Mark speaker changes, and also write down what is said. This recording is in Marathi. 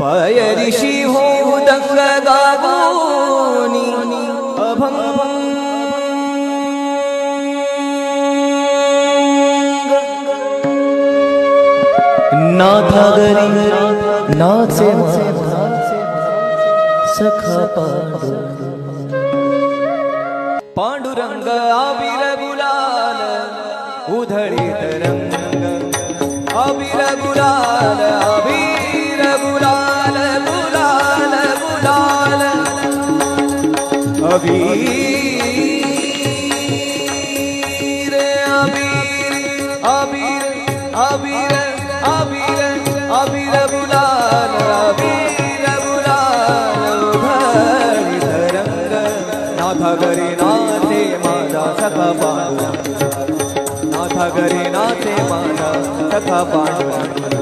Speaker 1: पयरिषी हो दंग गागोनी अभंग नाथा घरी नाचे सखा पांडुरंग आबिर गुलाल उधळीत रंग आबिर गुलाल आबिर गुलाल गुलाल गुलाल अबीर आबिर आबिर आबिर आबिर गुलाल आबिर गुलाल उधळीत रंग नाथा घरी नाचे माझा सखा पांडुरंग नाथा घरी नाचे माझा सखा पांडुरंग